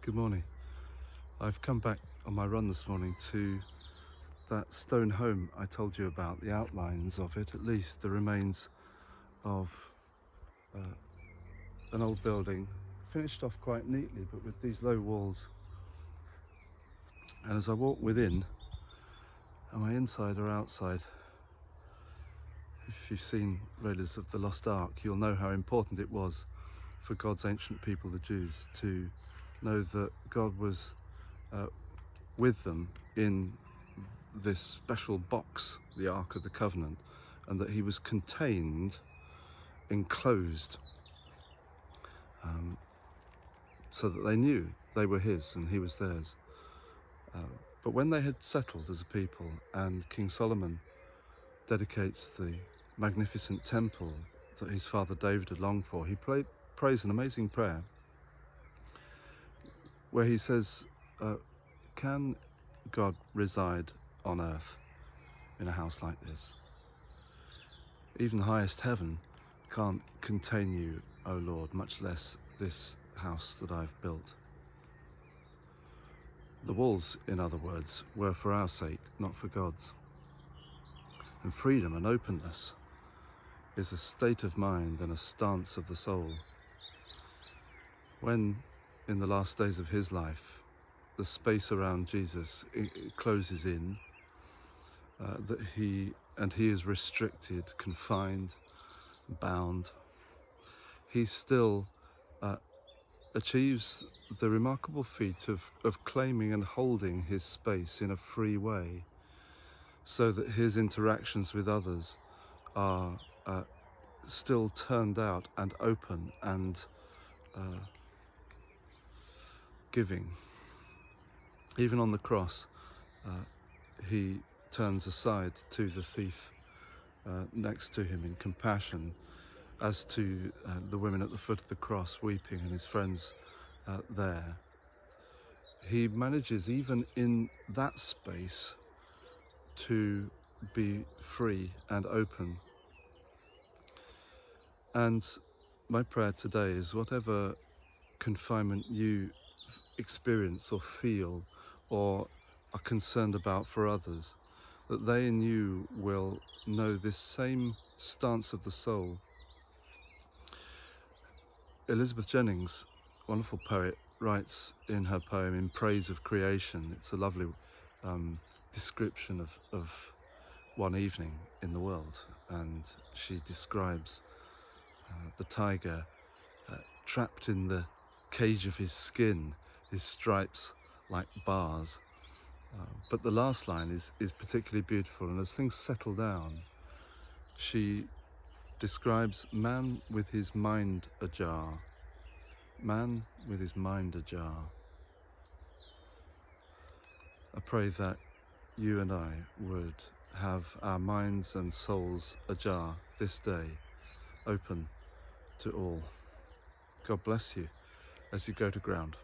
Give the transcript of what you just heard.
Good morning. I've come back on my run this morning to that stone home I told you about, the outlines of it, at least the remains of an old building, finished off quite neatly, but with these low walls. And as I walk within, am I inside or outside? If you've seen Raiders of the Lost Ark, you'll know how important it was for God's ancient people, the Jews, to know that God was with them in this special box, the Ark of the Covenant, and that he was contained, enclosed, so that they knew they were his and he was theirs. But when they had settled as a people and King Solomon dedicates the magnificent temple that his father David had longed for, he prays an amazing prayer where he says, can God reside on earth in a house like this? Even the highest heaven can't contain you, O Lord, much less this house that I've built. The walls, in other words, were for our sake, not for God's. And freedom and openness is a state of mind and a stance of the soul. When, in the last days of his life, the space around Jesus closes in, that he is restricted, confined, bound, he still achieves the remarkable feat of claiming and holding his space in a free way, so that his interactions with others are still turned out and open and giving. Even on the cross, he turns aside to the thief next to him in compassion, as to the women at the foot of the cross weeping and his friends there. He manages, even in that space, to be free and open. And my prayer today is, whatever confinement you experience or feel or are concerned about for others, that they and you will know this same stance of the soul. Elizabeth Jennings, wonderful poet, writes in her poem In Praise of Creation, it's a lovely description of one evening in the world, and she describes the tiger trapped in the cage of his skin, his stripes like bars. But the last line is particularly beautiful, and as things settle down, she describes man with his mind ajar. Man with his mind ajar. I pray that you and I would have our minds and souls ajar this day, open to all. God bless you as you go to ground.